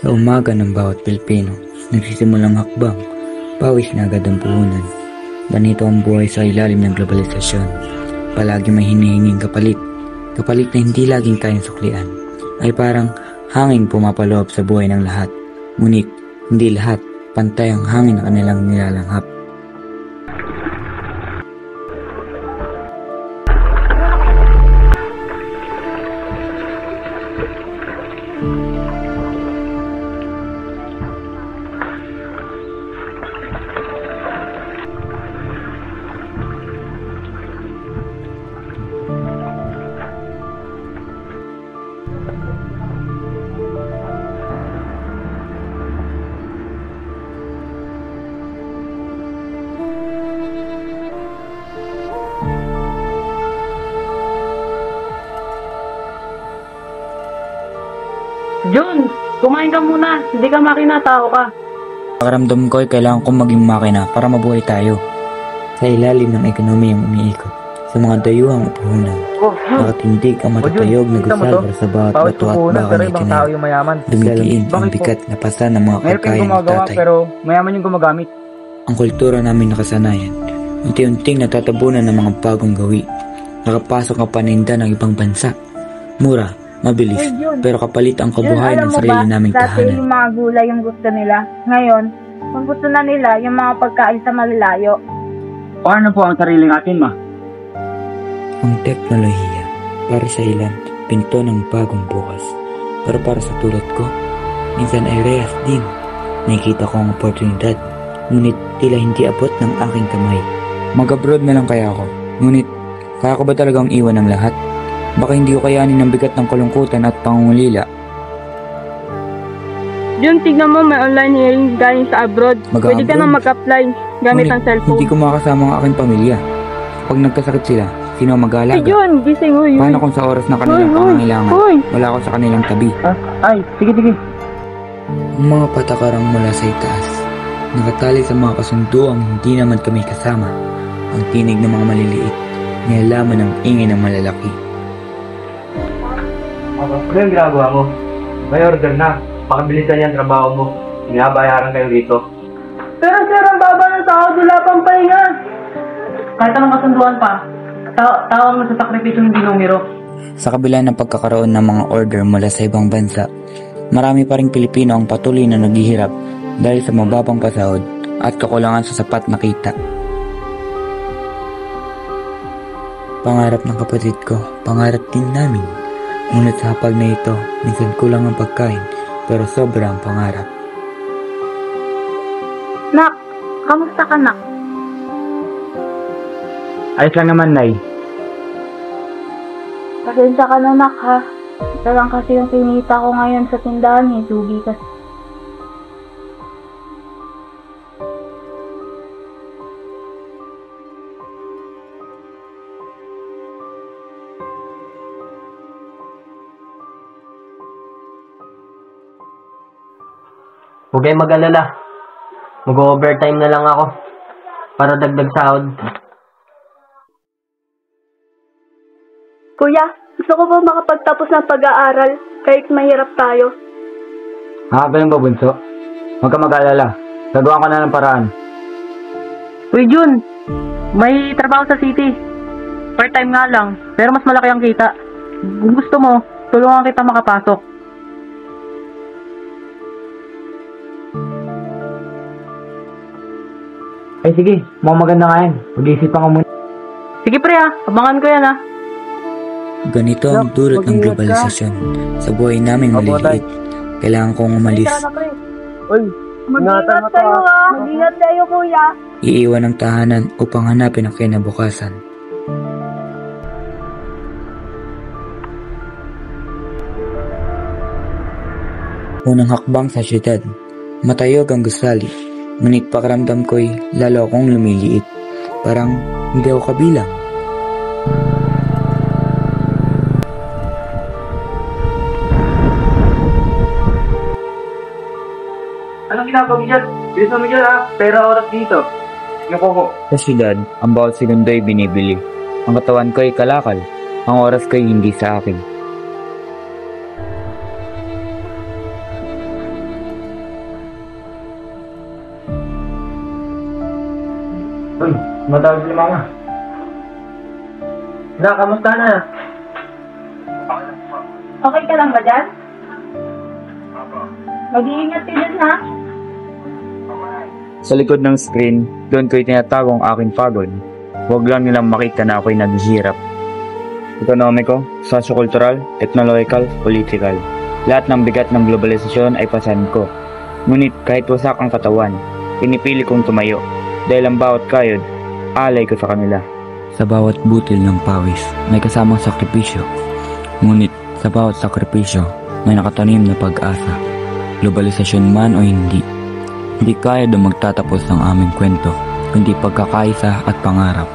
Sa umaga ng bawat Pilipino, nagsisimulang hakbang, pawis na agad ang puhunan. Ganito ang buhay sa ilalim ng globalisasyon. Palagi may hinihinging kapalit, kapalit na hindi laging kayang suklian. Ay parang hangin pumapaloob sa buhay ng lahat. Ngunit hindi lahat pantay ang hangin na kanilang nilalanghap. Jun, kumain ka muna. Hindi ka makina, tao ka. Pakiramdam ko ay kailangan kong maging makina para mabuhay tayo. Sa ilalim ng ekonomiyang umiikot, sa mga dayuhang puhunan, nakatindig ang matatayog na gusal para sa bawat bato at baka na itinay. Dumidiin ang bigat na pasa ng mga pagkain ng tatay. Pero mayaman yung gumagamit. Ang kultura namin nakasanayan, unti-unting natatabunan ng mga bagong gawi. Nakapasok ang paninda ng ibang bansa. Mura, mabilis, pero kapalit ang kabuhayan ng sarili naming Dati tahanan. yung mga gulay yung gusto nila. Ngayon, kung gusto na nila yung mga pagkain sa malalayo. Paano po ang sariling atin, ma? Ang teknolohiya, para sa ilan, pinto ng bagong bukas. Pero para sa tulad ko, minsan ay rehas din. Nakikita ko ang oportunidad, ngunit tila hindi abot ng aking kamay. Mag-abroad na lang kaya ako, ngunit kaya ko ba talagang iwan ang lahat? Baka hindi ko kayanin ang bigat ng kalungkutan at pangungulila. Jun, tignan mo, may online hearing galing sa abroad. Mag-a-abroad? Pwede ka na mag-apply gamit ang Ngunit cellphone. hindi ko makakasama ang aking pamilya. Pag nagkasakit sila, sino ang Hey mag-aalaga? Jun, gising mo yun. Paano kung sa oras na kanilang Hoy, pangangailangan, hoy. wala ako sa kanilang tabi? Ay, sige. Ang mga patakarang mula sa itaas, nakatali sa mga kasunduang hindi naman kami kasama. Ang tinig ng mga maliliit, nilalaman ng ingay ng malalaki. Ano yung ginagawa mo? May order na. Pakabilisan yan trabaho mo. Binabayaran kayo dito. Pero sir, ang baba ng sahod, wala pang pahinga. Kahit anong kasunduan pa, tawag mo sa sakripisyong hindi numero. Sa kabila ng pagkakaroon ng mga order mula sa ibang bansa, marami pa ring Pilipino ang patuloy na naghihirap dahil sa mababang pasahod at kakulangan sa sapat na kita. Pangarap ng kapatid ko, pangarap din namin. Ngunit sa hapag na ito, minsan kulang ang pagkain, pero sobra ang pangarap. Nak, kamusta ka, nak? Ayos lang naman, Nay. Pasensya ka na, nak, ha? Ito lang kasi yung kinita ko ngayon sa tindahan, hintugi kasi. Huwag kayong mag-alala. Mag-overtime na lang ako. Para dagdag sahod. Kuya, gusto ko ba makapagtapos ng pag-aaral kahit mahirap tayo? Ganun ba, Bunso? Huwag ka mag-alala. Gagawa ko na ng paraan. Uy, Jun! May trabaho sa city. Part-time nga lang, pero mas malaki ang kita. Kung gusto mo, tulungan kita makapasok. Ay sige, mukhang maganda nga yan. Mag-iisipan ka muna. Sige pre abangan ko yan Ganito ang dulot ng globalisasyon. Sa buhay namin maliliit, kailangan kong umalis. Uy, Mag-ingat kayo, ha? Mag-ingat kayo, kuya. Iiwan ang tahanan upang hanapin ang kinabukasan. Unang hakbang sa syudad, matayog ang gusali, ngunit pakiramdam ko'y lalo akong lumiliit. Parang hindi ako kabilang. anong ginagawa mo dyan? Bilisan mo dyan Pera oras dito. Yung koko. Sa syudad, ang bawat segundo ay binibili. Ang katawan ko ay kalakal, ang oras ko ay hindi sa akin. Matawag si Mama. Na, kamusta na? Okay ka lang ba dyan? Mag-iingat ka dyan, ha? Sa likod ng screen, doon ko itinatago ang aking pagod. Huwag lang nilang makita na ako'y naghihirap. Ekonomiko, sosyo-kultural, technological, political. Lahat ng bigat ng globalisasyon ay pasan ko. Ngunit kahit wasak ang katawan, pinipili kong tumayo. Dahil ang bawat kayod, alay ko sa kanila. Sa bawat butil ng pawis, may kasamang sakripisyo. Ngunit sa bawat sakripisyo, may nakatanim na pag-asa. Globalisasyon man o hindi kaya na magtatapos ng aming kwento, kundi pagkakaisa at pangarap.